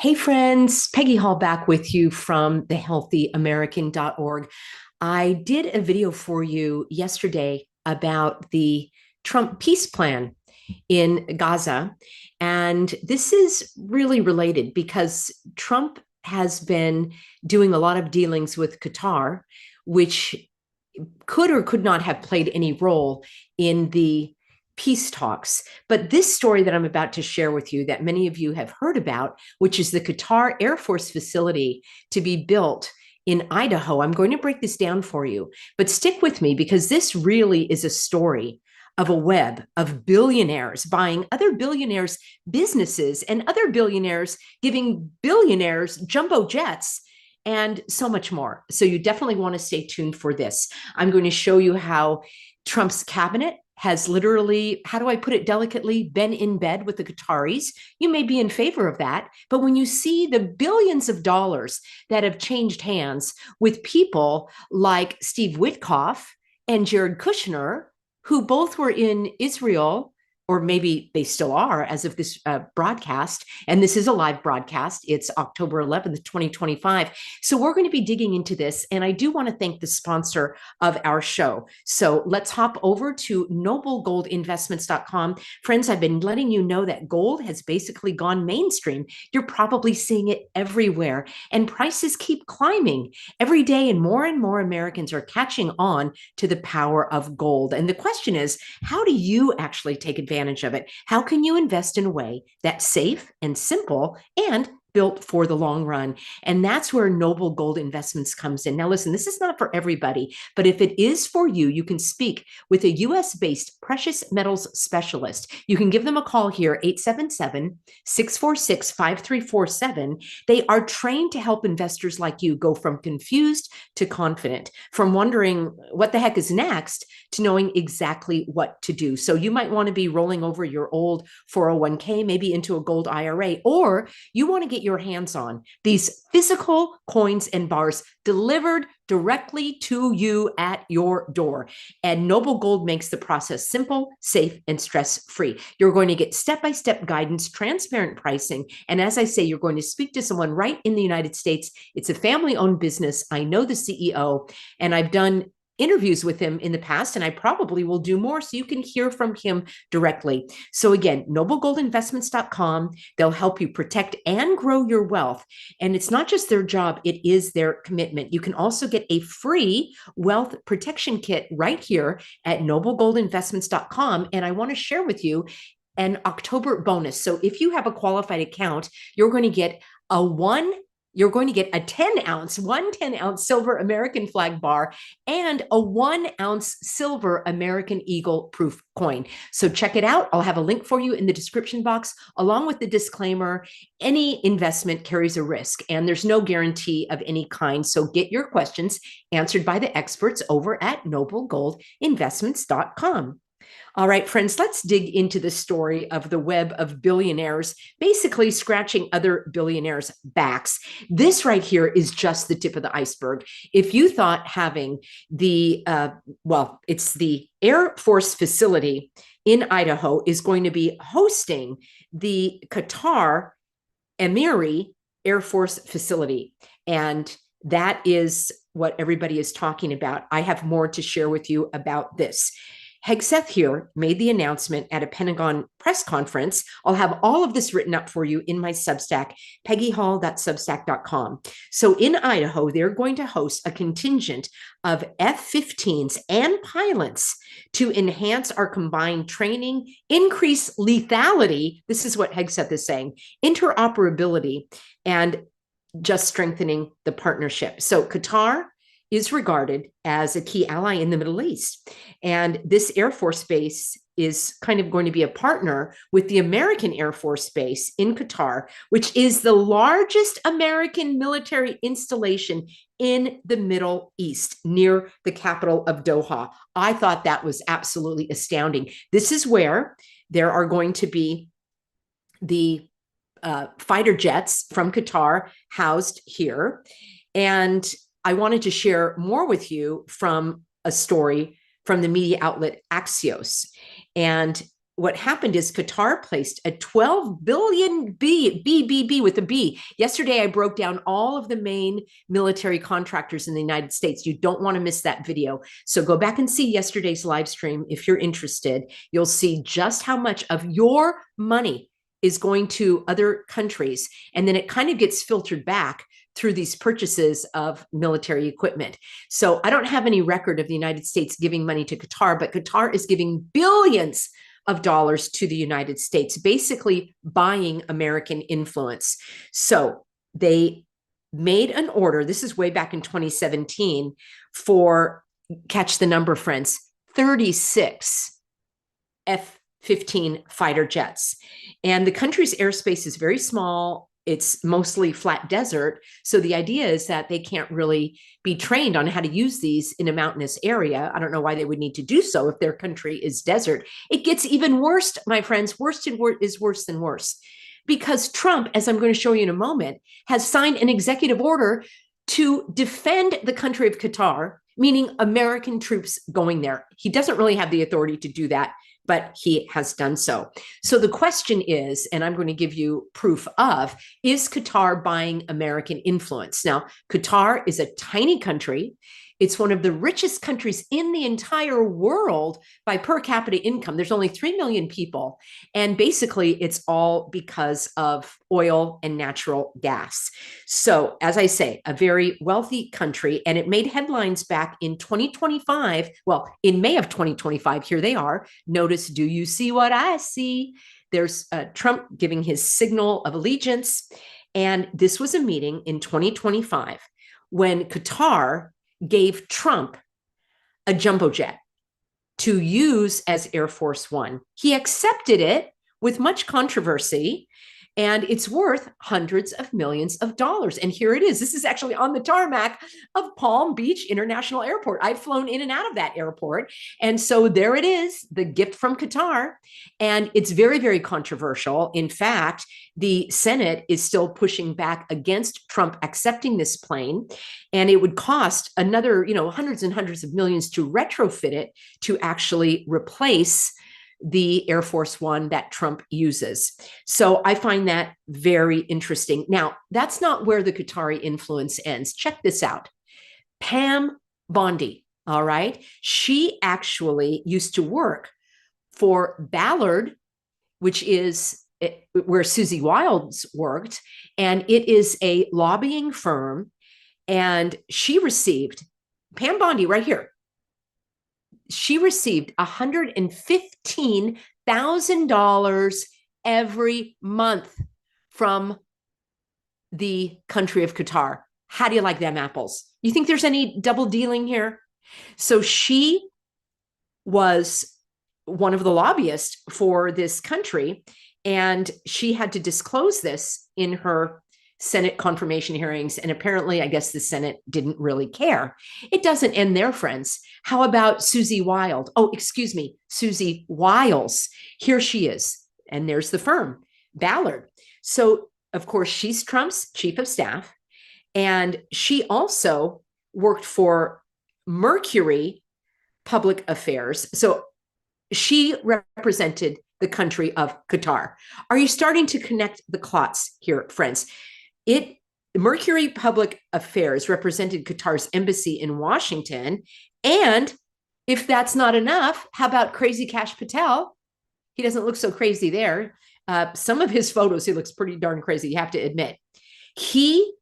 Hey friends, Peggy Hall back with you from thehealthyamerican.org. I did a video for you yesterday about the Trump peace plan in Gaza. And this is really related because Trump has been doing a lot of dealings with Qatar, which could or could not have played any role in the peace talks. But this story that I'm about to share with you, that many of you have heard about, which is the Qatar Air Force facility to be built in Idaho, I'm going to break this down for you. But stick with me because this really is a story of a web of billionaires buying other billionaires' businesses and other billionaires giving billionaires jumbo jets and so much more. So you definitely want to stay tuned for this. I'm going to show you how Trump's cabinet has literally, how do I put it delicately, been in bed with the Qataris. You may be in favor of that, but when you see the billions of dollars that have changed hands with people like Steve Witkoff and Jared Kushner, who both were in Israel, or maybe they still are as of this broadcast. And this is a live broadcast. It's October 11th, 2025. So we're going to be digging into this. And I do want to thank the sponsor of our show. So let's hop over to noblegoldinvestments.com. Friends, I've been letting you know that gold has basically gone mainstream. You're probably seeing it everywhere. And prices keep climbing every day. And more Americans are catching on to the power of gold. And the question is, how do you actually take advantage of it? How can you invest in a way that's safe and simple and built for the long run? And that's where Noble Gold Investments comes in. Now, listen, this is not for everybody, but if it is for you, you can speak with a US-based precious metals specialist. You can give them a call here, 877-646-5347. They are trained to help investors like you go from confused to confident, from wondering what the heck is next to knowing exactly what to do. So you might want to be rolling over your old 401k, maybe into a gold IRA, or you want to get your hands on these physical coins and bars delivered directly to you at your door. And Noble Gold makes the process simple, safe, and stress-free. You're going to get step-by-step guidance, transparent pricing, and as I say, you're going to speak to someone right in the United States. It's a family-owned business. I know the CEO, and I've done interviews with him in the past, and I probably will do more so you can hear from him directly. So again, noblegoldinvestments.com. They'll help you protect and grow your wealth. And it's not just their job, it is their commitment. You can also get a free wealth protection kit right here at noblegoldinvestments.com. And I want to share with you an October bonus. So if you have a qualified account, you're going to get a 10-ounce, one 10-ounce silver American flag bar and a 1-ounce silver American Eagle proof coin. So check it out. I'll have a link for you in the description box, along with the disclaimer. Any investment carries a risk, and there's no guarantee of any kind. So get your questions answered by the experts over at noblegoldinvestments.com. All right, friends, let's dig into the story of the web of billionaires, basically scratching other billionaires' backs. This right here is just the tip of the iceberg. If you thought having it's the Air Force facility in Idaho is going to be hosting the Qatar Emiri Air Force facility, and that is what everybody is talking about. I have more to share with you about this. Hegseth here made the announcement at a Pentagon press conference. I'll have all of this written up for you in my Substack, peggyhall.substack.com. So in Idaho, they're going to host a contingent of F-15s and pilots to enhance our combined training, increase lethality. This is what Hegseth is saying, interoperability, and just strengthening the partnership. So Qatar is regarded as a key ally in the Middle East. And this Air Force base is kind of going to be a partner with the American Air Force Base in Qatar, which is the largest American military installation in the Middle East, near the capital of Doha. I thought that was absolutely astounding. This is where there are going to be the fighter jets from Qatar housed here. And I wanted to share more with you from a story from the media outlet Axios. And what happened is Qatar placed a 12 billion BBB with a B. Yesterday, I broke down all of the main military contractors in the United States. You don't want to miss that video. So go back and see yesterday's live stream if you're interested. You'll see just how much of your money is going to other countries. And then it kind of gets filtered back through these purchases of military equipment. So I don't have any record of the United States giving money to Qatar, but Qatar is giving billions of dollars to the United States, basically buying American influence. So they made an order, this is way back in 2017, for, catch the number, friends, 36 F-15 fighter jets. And the country's airspace is very small. It's mostly flat desert. So the idea is that they can't really be trained on how to use these in a mountainous area. I don't know why they would need to do so if their country is desert. It gets even worse, my friends. Worse is worse than worse. Because Trump, as I'm going to show you in a moment, has signed an executive order to defend the country of Qatar, meaning American troops going there. He doesn't really have the authority to do that, but he has done so. So the question is, and I'm going to give you proof of, is Qatar buying American influence? Now, Qatar is a tiny country. It's one of the richest countries in the entire world by per capita income. There's only 3 million people. And basically, it's all because of oil and natural gas. So, as I say, a very wealthy country. And it made headlines back in 2025. Well, in May of 2025, here they are. Notice, do you see what I see? There's Trump giving his signal of allegiance. And this was a meeting in 2025 when Qatar gave Trump a jumbo jet to use as Air Force One. He accepted it with much controversy, and it's worth hundreds of millions of dollars. And here it is. This is actually on the tarmac of Palm Beach International Airport. I've flown in and out of that airport. And so there it is, the gift from Qatar. And it's very, very controversial. In fact, the Senate is still pushing back against Trump accepting this plane. And it would cost another, hundreds and hundreds of millions to retrofit it to actually replace the Air Force One that Trump uses. So I find that very interesting. Now, that's not where the Qatari influence ends. Check this out. Pam Bondi, all right? She actually used to work for Ballard, which is where Susie Wiles worked, and it is a lobbying firm, and she received, Pam Bondi right here, she received $115,000 every month from the country of Qatar. How do you like them apples? You think there's any double dealing here? So she was one of the lobbyists for this country, and she had to disclose this in her Senate confirmation hearings. And apparently, I guess the Senate didn't really care. It doesn't end there, friends. How about Susie Wiles? Oh, excuse me, Susie Wiles. Here she is. And there's the firm, Ballard. So, of course, she's Trump's chief of staff. And she also worked for Mercury Public Affairs. So she represented the country of Qatar. Are you starting to connect the clots here, friends? Mercury Public Affairs represented Qatar's embassy in Washington. And if that's not enough, how about Crazy Cash Patel? He doesn't look so crazy there. Some of his photos, he looks pretty darn crazy, you have to admit. He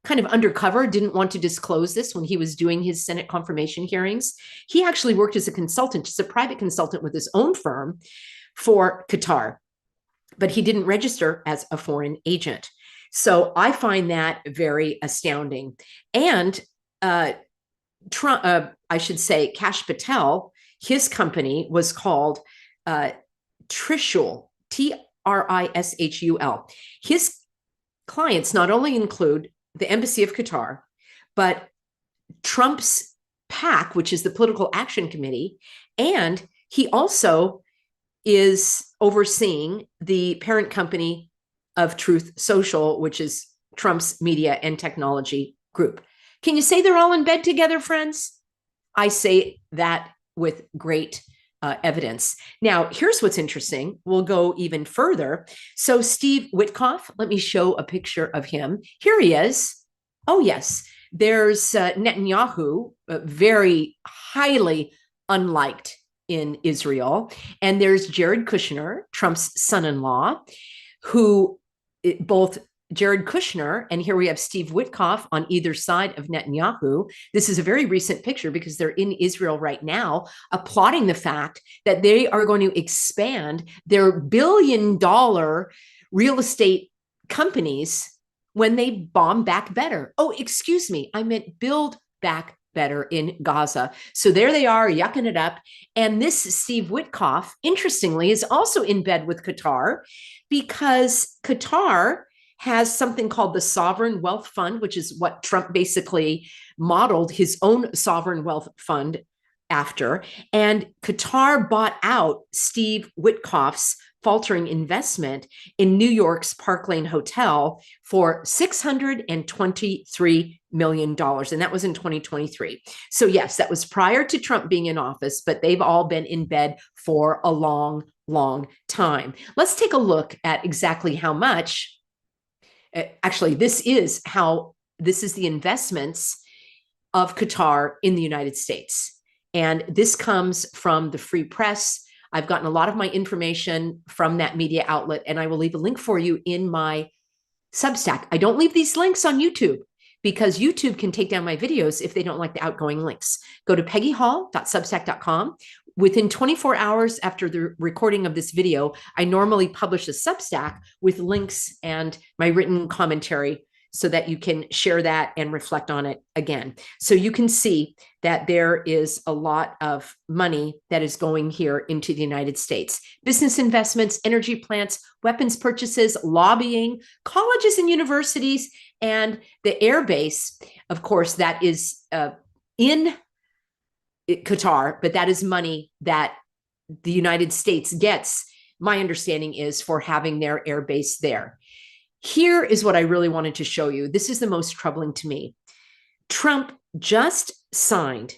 kind of undercover didn't want to disclose this when he was doing his Senate confirmation hearings. He actually worked as a consultant, just a private consultant with his own firm for Qatar, but he didn't register as a foreign agent. So I find that very astounding. And Trump, I should say, Cash Patel, his company was called Trishul, Trishul. His clients not only include the Embassy of Qatar, but Trump's PAC, which is the Political Action Committee, and he also is overseeing the parent company of Truth Social, which is Trump's media and technology group. Can you say they're all in bed together, friends? I say that with great evidence. Now, here's what's interesting. We'll go even further. So Steve Witkoff, let me show a picture of him. Here he is. Oh, yes. There's Netanyahu, very highly unliked in Israel. And there's Jared Kushner, Trump's son-in-law, who both Jared Kushner, and here we have Steve Witkoff on either side of Netanyahu. This is a very recent picture because they're in Israel right now, applauding the fact that they are going to expand their billion-dollar real estate companies when they bomb back better. Oh, excuse me, I meant build back better in Gaza. So there they are, yucking it up. And this Steve Witkoff, interestingly, is also in bed with Qatar because Qatar has something called the Sovereign Wealth Fund, which is what Trump basically modeled his own sovereign wealth fund after. And Qatar bought out Steve Witkoff's faltering investment in New York's Park Lane Hotel for $623 million. And that was in 2023. So yes, that was prior to Trump being in office, but they've all been in bed for a long, long time. Let's take a look at exactly how much. Actually, this is the investments of Qatar in the United States. And this comes from the Free Press. I've gotten a lot of my information from that media outlet, and I will leave a link for you in my Substack. I don't leave these links on YouTube because YouTube can take down my videos if they don't like the outgoing links. Go to peggyhall.substack.com. Within 24 hours after the recording of this video, I normally publish a Substack with links and my written commentary so that you can share that and reflect on it again. So you can see that there is a lot of money that is going here into the United States. Business investments, energy plants, weapons purchases, lobbying, colleges and universities, and the air base, of course, that is in Qatar, but that is money that the United States gets, my understanding is, for having their air base there. Here is what I really wanted to show you. This is the most troubling to me. Trump just signed,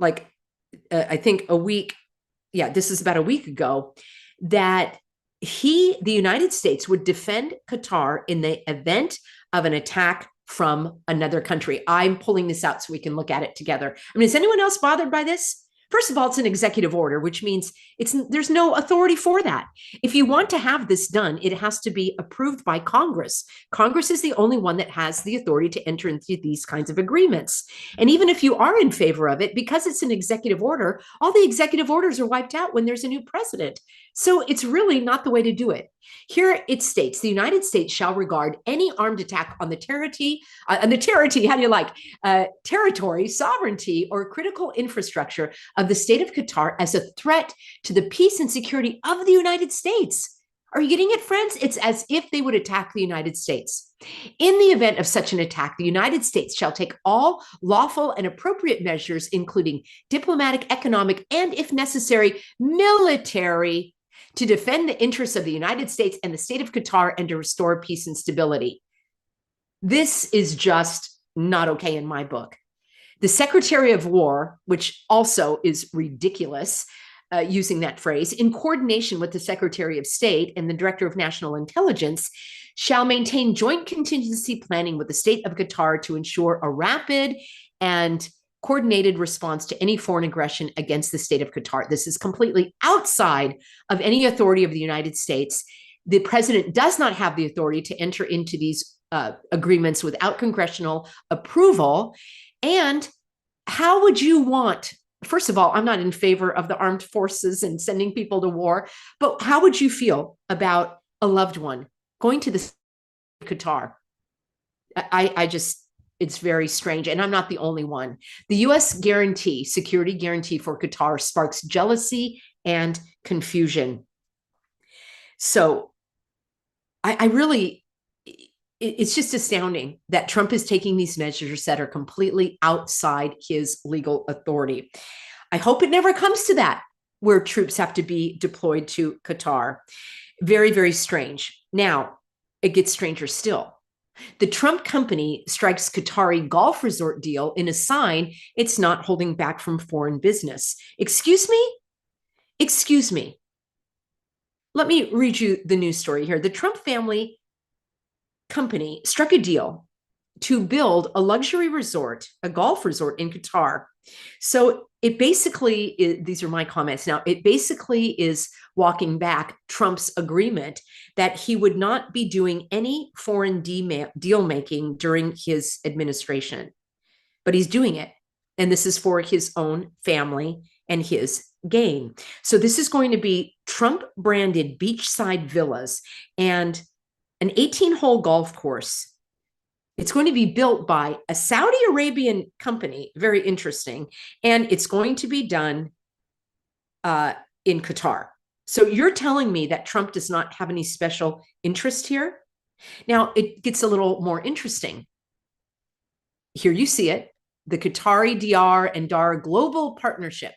I think this is about a week ago, that the United States would defend Qatar in the event of an attack from another country. I'm pulling this out so we can look at it together. I mean, is anyone else bothered by this? First of all, it's an executive order, which means there's no authority for that. If you want to have this done, it has to be approved by Congress. Congress is the only one that has the authority to enter into these kinds of agreements. And even if you are in favor of it, because it's an executive order, all the executive orders are wiped out when there's a new president. So it's really not the way to do it. Here it states, the United States shall regard any armed attack on the territory, territory, sovereignty, or critical infrastructure of the state of Qatar as a threat to the peace and security of the United States. Are you getting it, friends? It's as if they would attack the United States. In the event of such an attack, the United States shall take all lawful and appropriate measures, including diplomatic, economic, and, if necessary, military, to defend the interests of the United States and the state of Qatar and to restore peace and stability. This is just not okay in my book. The Secretary of War, which also is ridiculous, using that phrase, in coordination with the Secretary of State and the Director of National Intelligence, shall maintain joint contingency planning with the state of Qatar to ensure a rapid and coordinated response to any foreign aggression against the state of Qatar. This is completely outside of any authority of the United States. The president does not have the authority to enter into these agreements without congressional approval. And how would you want, first of all, I'm not in favor of the armed forces and sending people to war, but how would you feel about a loved one going to the Qatar? It's very strange. And I'm not the only one. The U.S. security guarantee for Qatar sparks jealousy and confusion. So it's just astounding that Trump is taking these measures that are completely outside his legal authority. I hope it never comes to that, where troops have to be deployed to Qatar. Very, very strange. Now, it gets stranger still. The Trump company strikes Qatari golf resort deal in a sign it's not holding back from foreign business. Excuse me? Excuse me. Let me read you the news story here. The Trump family company struck a deal to build a luxury resort, a golf resort in Qatar. So it basically is, these are my comments now, it basically is walking back Trump's agreement that he would not be doing any foreign deal making during his administration, but he's doing it. And this is for his own family and his gain. So this is going to be Trump branded beachside villas and an 18-hole golf course. It's going to be built by a Saudi Arabian company, very interesting, and it's going to be done in Qatar. So you're telling me that Trump does not have any special interest here? Now, it gets a little more interesting. Here you see it, the Qatari DR and DAR Global Partnership.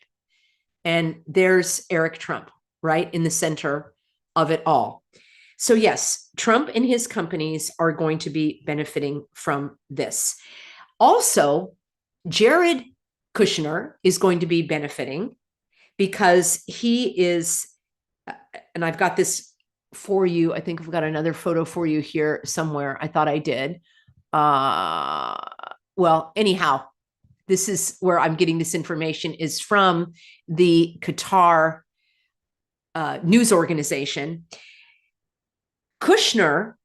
And there's Eric Trump right in the center of it all. So yes, Trump and his companies are going to be benefiting from this. Also, Jared Kushner is going to be benefiting because he is, and I've got this for you. I think I've got another photo for you here somewhere. I thought I did. Well, anyhow, this is where I'm getting this information is from the Qatar news organization. Kushner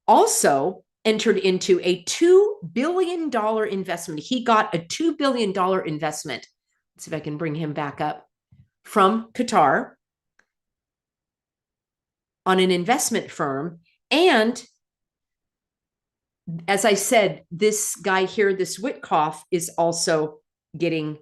also entered into a $2 billion investment. He got a $2 billion investment. Let's see if I can bring him back up from Qatar on an investment firm. And as I said, this guy here, this Witkoff, is also getting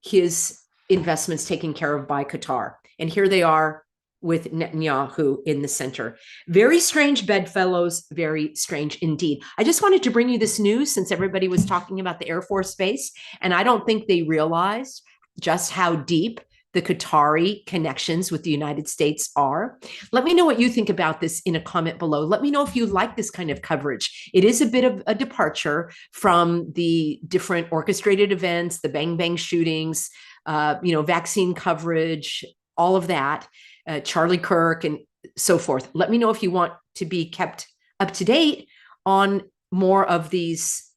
his investments taken care of by Qatar. And here they are with Netanyahu in the center. Very strange bedfellows, very strange indeed. I just wanted to bring you this news since everybody was talking about the Air Force Base, and I don't think they realized just how deep the Qatari connections with the United States are. Let me know what you think about this in a comment below. Let me know if you like this kind of coverage. It is a bit of a departure from the different orchestrated events, the bang bang shootings, vaccine coverage, all of that. Charlie Kirk and so forth. Let me know if you want to be kept up to date on more of these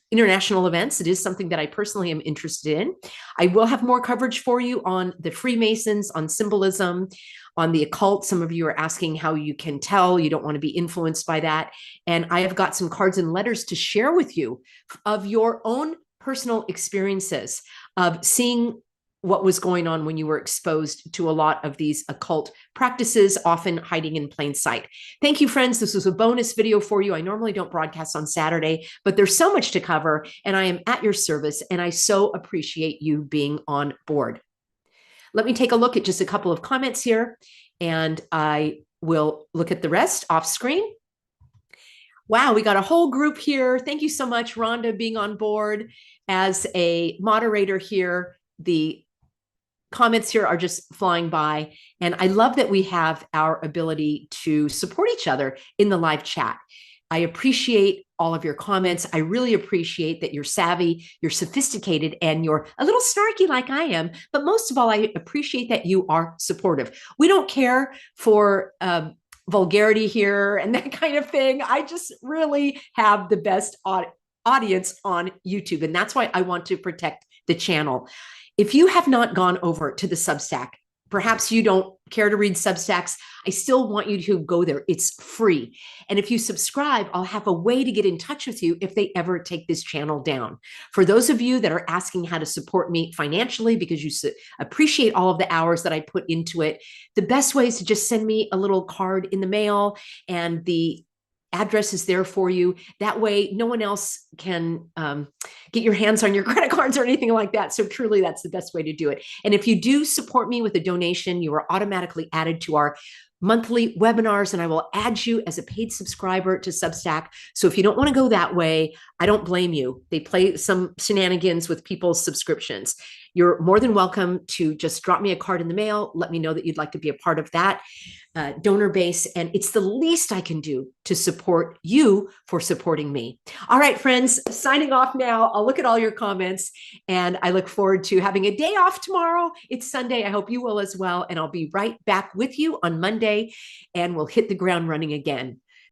international events. It is something that I personally am interested in. I will have more coverage for you on the Freemasons, on symbolism, on the occult. Some of you are asking how you can tell. You don't want to be influenced by that. And I have got some cards and letters to share with you of your own personal experiences of seeing what was going on when you were exposed to a lot of these occult practices, often hiding in plain sight. Thank you, friends. This was a bonus video for you. I normally don't broadcast on Saturday, but there's so much to cover, and I am at your service, and I so appreciate you being on board. Let me take a look at just a couple of comments here, and I will look at the rest off screen. Wow, we got a whole group here. Thank you so much, Rhonda, being on board as a moderator here. The comments here are just flying by. And I love that we have our ability to support each other in the live chat. I appreciate all of your comments. I really appreciate that you're savvy, you're sophisticated, and you're a little snarky like I am. But most of all, I appreciate that you are supportive. We don't care for vulgarity here and that kind of thing. I just really have the best audience on YouTube. And that's why I want to protect the channel. If you have not gone over to the Substack, perhaps you don't care to read Substacks, I still want you to go there. It's free. And if you subscribe, I'll have a way to get in touch with you if they ever take this channel down. For those of you that are asking how to support me financially because you appreciate all of the hours that I put into it, the best way is to just send me a little card in the mail, and the address is there for you. That way, no one else can get your hands on your credit cards or anything like that. So truly, that's the best way to do it. And if you do support me with a donation, you are automatically added to our monthly webinars, and I will add you as a paid subscriber to Substack. So if you don't want to go that way, I don't blame you. They play some shenanigans with people's subscriptions. you're more than welcome to just drop me a card in the mail. Let me know that you'd like to be a part of that donor base. And it's the least I can do to support you for supporting me. All right, friends, signing off now. I'll look at all your comments and I look forward to having a day off tomorrow. It's Sunday. I hope you will as well. And I'll be right back with you on Monday and we'll hit the ground running again.